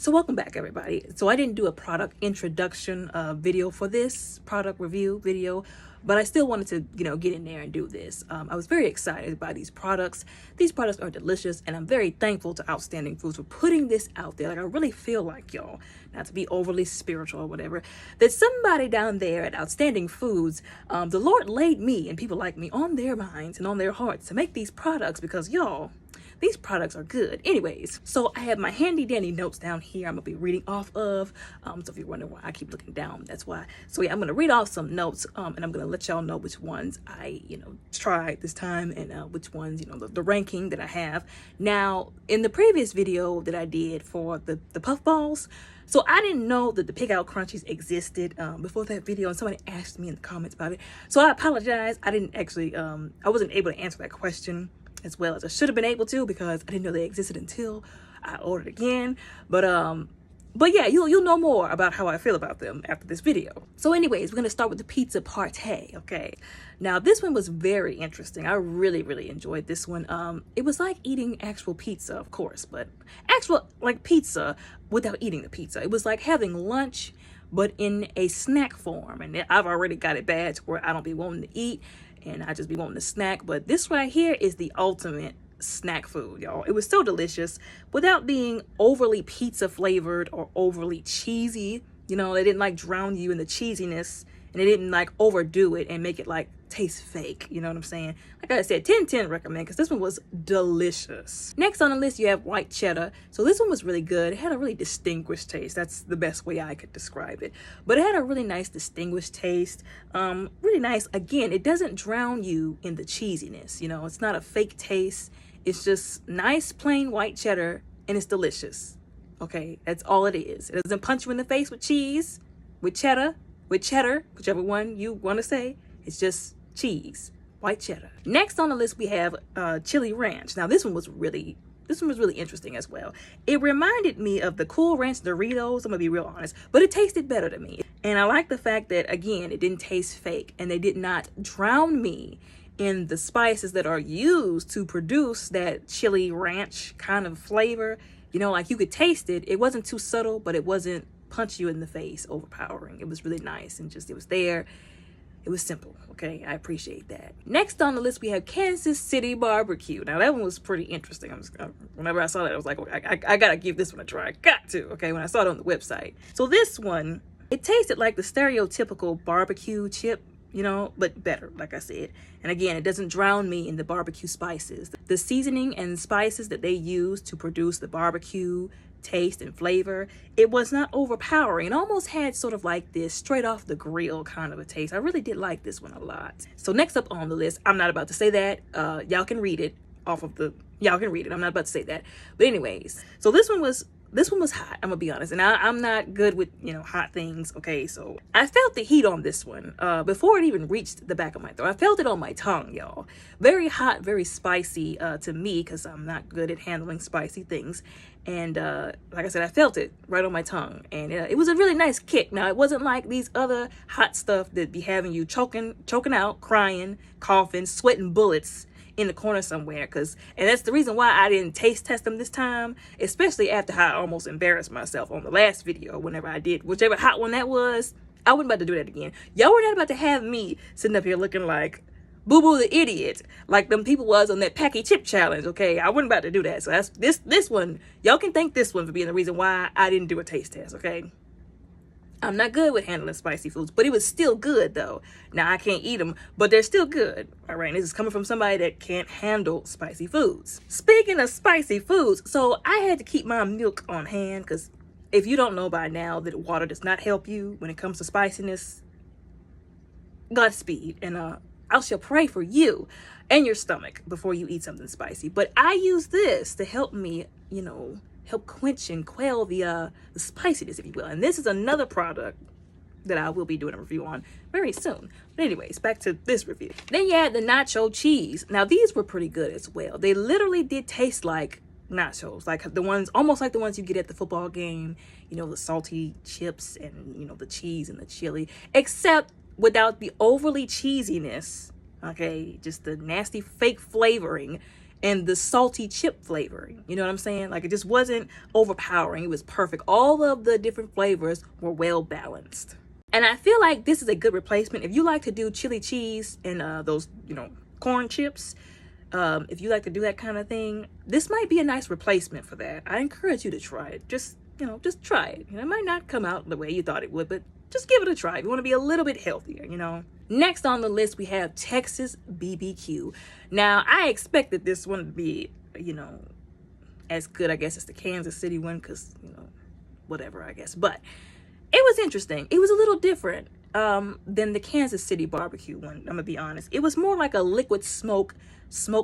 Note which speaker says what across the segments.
Speaker 1: So welcome back, everybody. So I didn't do a product introduction video for this product review video, but I still wanted to, get in there and do this. I was very excited by these products. These products are delicious, and I'm very thankful to Outstanding Foods for putting this out there. Like, I really feel like, y'all, not to be overly spiritual or whatever, that somebody down there at Outstanding Foods, the Lord laid me and people like me on their minds and on their hearts to make these products because, y'all, these products are good. Anyways, so I have my handy dandy notes down here I'm gonna be reading off of. So if you're wondering why I keep looking down, that's why. So yeah, I'm gonna read off some notes, and I'm gonna let y'all know which ones I, tried this time, and which ones, the ranking that I have. Now, in the previous video that I did for the puff balls, so I didn't know that the Pigout Crunchies existed before that video, and somebody asked me in the comments about it. So I apologize. I didn't actually, I wasn't able to answer that question as well as I should have been able to, because I didn't know they existed until I ordered again. But yeah, you'll know more about how I feel about them after this video. So anyways, we're gonna start with the pizza Partay. Okay, now this one was very interesting. I really enjoyed this one. It was like eating actual pizza, of course, but actual like pizza without eating the pizza. It was like having lunch but in a snack form, and I've already got it bad to where I don't be wanting to eat and I just be wanting to snack. But this right here is the ultimate snack food, y'all. It was so delicious without being overly pizza flavored or overly cheesy. They didn't like drown you in the cheesiness, and they didn't like overdo it and make it like taste fake. You know what I'm saying? Like I said, 10/10 recommend, because this one was delicious. Next on the list, you have white cheddar. So this one was really good. It had a really distinguished taste. That's the best way I could describe it. But it had a really nice distinguished taste. Really nice. Again, it doesn't drown you in the cheesiness. It's not a fake taste. It's just nice plain white cheddar, and it's delicious. Okay, that's all it is. It doesn't punch you in the face with cheese, with cheddar, whichever one you want to say. It's just cheese, white cheddar. Next on the list, we have chili ranch. Now this one was really interesting as well. It reminded me of the Cool Ranch Doritos, I'm gonna be real honest, but it tasted better to me. And I like the fact that, again, it didn't taste fake, and they did not drown me in the spices that are used to produce that chili ranch kind of flavor. Like you could taste it. It wasn't too subtle, but it wasn't punch you in the face, overpowering. It was really nice, and just, it was there. It was simple. Okay, I appreciate that. Next on the list, we have Texas City BBQ. Now that one was pretty interesting. Whenever I saw that, I was like, okay, I gotta give this one a try. Got to. Okay, when I saw it on the website. So this one, it tasted like the stereotypical barbecue chip, but better, like I said. And again, it doesn't drown me in the barbecue spices. The seasoning and spices that they use to produce the barbecue taste and flavor, it was not overpowering. It almost had sort of like this straight off the grill kind of a taste. I really did like this one a lot. So next up on the list, I'm not about to say that. Y'all can read it. I'm not about to say that. But anyways, so this one was hot, I'm gonna be honest, and I'm not good with hot things. Okay, so I felt the heat on this one before it even reached the back of my throat. I felt it on my tongue, y'all. Very hot, very spicy to me, because I'm not good at handling spicy things. And like I said, I felt it right on my tongue, and it was a really nice kick. Now, it wasn't like these other hot stuff that be having you choking out, crying, coughing, sweating bullets in the corner somewhere, and that's the reason why I didn't taste test them this time, especially after how I almost embarrassed myself on the last video whenever I did whichever hot one that was. I wasn't about to do that again. Y'all were not about to have me sitting up here looking like Boo Boo the idiot, like them people was on that Packy Chip challenge. Okay, I wasn't about to do that. So that's this one. Y'all can thank this one for being the reason why I didn't do a taste test. Okay, I'm not good with handling spicy foods, but it was still good though. Now I can't eat them, but they're still good. All right, and this is coming from somebody that can't handle spicy foods. Speaking of spicy foods, so I had to keep my milk on hand, because if you don't know by now that water does not help you when it comes to spiciness, Godspeed, and I shall pray for you and your stomach before you eat something spicy. But I use this to help me, help quench and quell the spiciness, if you will. And this is another product that I will be doing a review on very soon. But anyways, back to this review. Then you had the Nacho Cheese. Now these were pretty good as well. They literally did taste like nachos, like the ones, almost like the ones you get at the football game, the salty chips and, the cheese and the chili, except without the overly cheesiness. Okay, just the nasty fake flavoring and the salty chip flavoring. You know what I'm saying? Like, it just wasn't overpowering. It was perfect. All of the different flavors were well balanced. And I feel like this is a good replacement. If you like to do chili cheese and those, corn chips, if you like to do that kind of thing, this might be a nice replacement for that. I encourage you to try it. Just try it. It might not come out the way you thought it would, but just give it a try if you want to be a little bit healthier. Next on the list, we have Texas BBQ. Now, I expected this one to be, as good, I guess, as the Kansas City one, because, whatever, I guess. But it was interesting. It was a little different than the Kansas City barbecue one, I'm going to be honest. It was more like a liquid smoked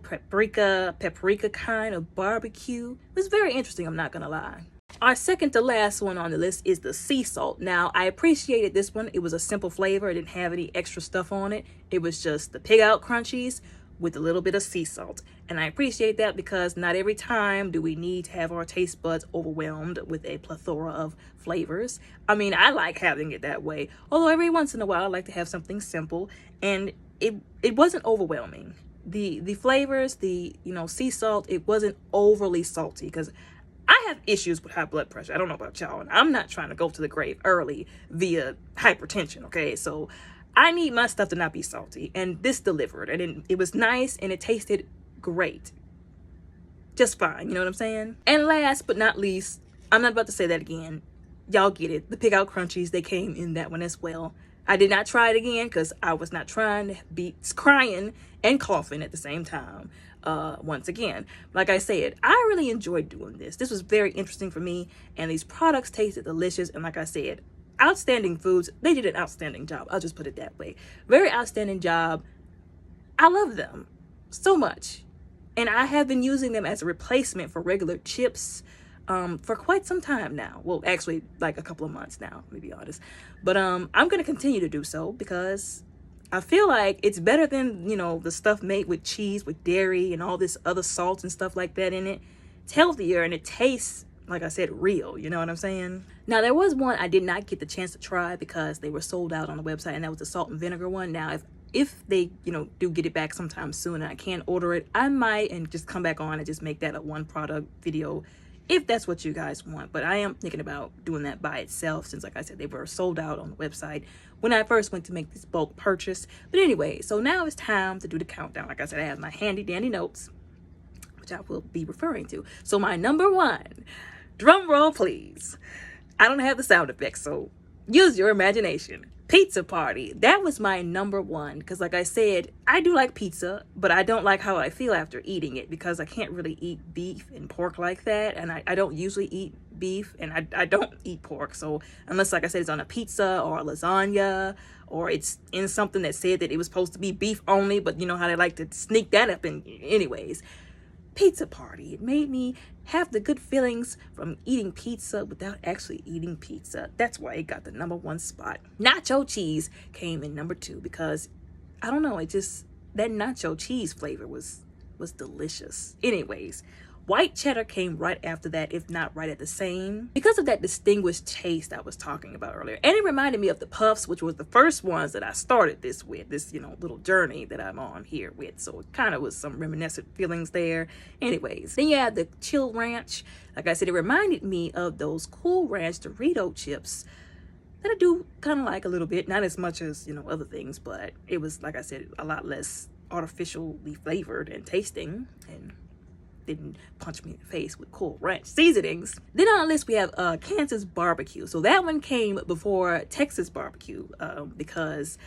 Speaker 1: paprika kind of barbecue. It was very interesting, I'm not going to lie. Our second to last one on the list is the sea salt. Now, I appreciated this one. It was a simple flavor. It didn't have any extra stuff on it. It was just the Pigout Crunchies with a little bit of sea salt. And I appreciate that because not every time do we need to have our taste buds overwhelmed with a plethora of flavors. I mean, I like having it that way. Although every once in a while, I like to have something simple. And it wasn't overwhelming. The flavors, the sea salt, it wasn't overly salty because I have issues with high blood pressure. I don't know about y'all, and I'm not trying to go to the grave early via hypertension, okay? So I need my stuff to not be salty, and this delivered, and it was nice, and it tasted great. Just fine, you know what I'm saying? And last but not least, I'm not about to say that again. Y'all get it. The Pigout Crunchies, they came in that one as well. I did not try it again because I was not trying to be crying and coughing at the same time. Once again, like I said, I really enjoyed doing this. This was very interesting for me, and these products tasted delicious. And like I said, outstanding foods. They did an outstanding job. I'll just put it that way. Very outstanding job. I love them so much, and I have been using them as a replacement for regular chips for quite some time now. Well, actually, like a couple of months now, to be honest. But I'm going to continue to do so because I feel like it's better than, the stuff made with cheese, with dairy, and all this other salts and stuff like that in it. It's healthier, and it tastes, like I said, real. You know what I'm saying? Now, there was one I did not get the chance to try because they were sold out on the website, and that was the salt and vinegar one. Now, if they, do get it back sometime soon and I can't order it, I might and just come back on and just make that a one product video if that's what you guys want. But I am thinking about doing that by itself since, like I said, they were sold out on the website when I first went to make this bulk purchase. But anyway, so now it's time to do the countdown. Like I said, I have my handy dandy notes, which I will be referring to. So my number one, drum roll please. I don't have the sound effects, so use your imagination. Pizza party. That was my number one because, like I said, I do like pizza, but I don't like how I feel after eating it because I can't really eat beef and pork like that, and I don't usually eat beef, and I don't eat pork. So unless, like I said, it's on a pizza or a lasagna, or it's in something that said that it was supposed to be beef only, but you know how they like to sneak that up in. Anyways, pizza party. It made me have the good feelings from eating pizza without actually eating pizza. That's why it got the number one spot. Nacho cheese came in number two because, I don't know, that nacho cheese flavor was delicious. Anyways, white cheddar came right after that, if not right at the same, because of that distinguished taste I was talking about earlier. And it reminded me of the puffs, which was the first ones that I started this with, this, little journey that I'm on here with. So it kind of was some reminiscent feelings there. Anyways, then you have the Chill Ranch. Like I said, it reminded me of those Cool Ranch Dorito chips that I do kind of like a little bit. Not as much as, other things, but it was, like I said, a lot less artificially flavored and tasting, and didn't punch me in the face with Cool Ranch seasonings. Then on the list we have Kansas barbecue. So that one came before Texas barbecue because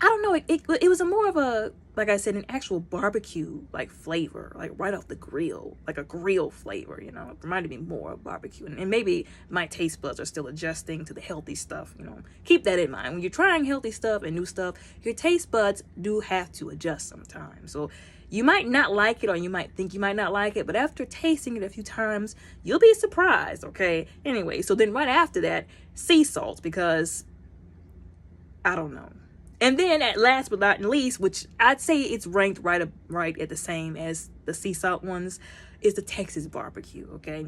Speaker 1: I don't know, it was a more of a, like I said, an actual barbecue like flavor, like right off the grill, like a grill flavor. It reminded me more of barbecue, and maybe my taste buds are still adjusting to the healthy stuff. Keep that in mind when you're trying healthy stuff and new stuff. Your taste buds do have to adjust sometimes. So you might not like it, or you might think you might not like it, but after tasting it a few times, you'll be surprised, okay? Anyway, so then right after that, sea salt, because I don't know. And then at last but not least, which I'd say it's ranked right at the same as the sea salt ones, is the Texas barbecue, okay?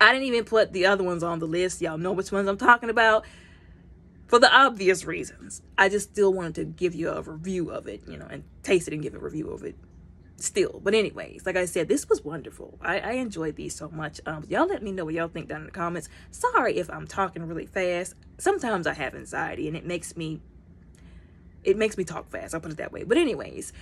Speaker 1: I didn't even put the other ones on the list. Y'all know which ones I'm talking about. For the obvious reasons. I just still wanted to give you a review of it, and taste it and give a review of it still. But anyways, like I said, this was wonderful. I enjoyed these so much. Y'all let me know what y'all think down in the comments. Sorry if I'm talking really fast. Sometimes I have anxiety and it makes me talk fast. I'll put it that way. But anyways,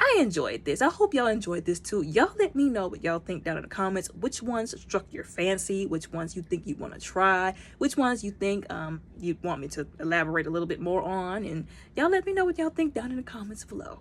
Speaker 1: I enjoyed this. I hope y'all enjoyed this too. Y'all let me know what y'all think down in the comments. Which ones struck your fancy? Which ones you think you want to try? Which ones you think you want me to elaborate a little bit more on? And y'all let me know what y'all think down in the comments below.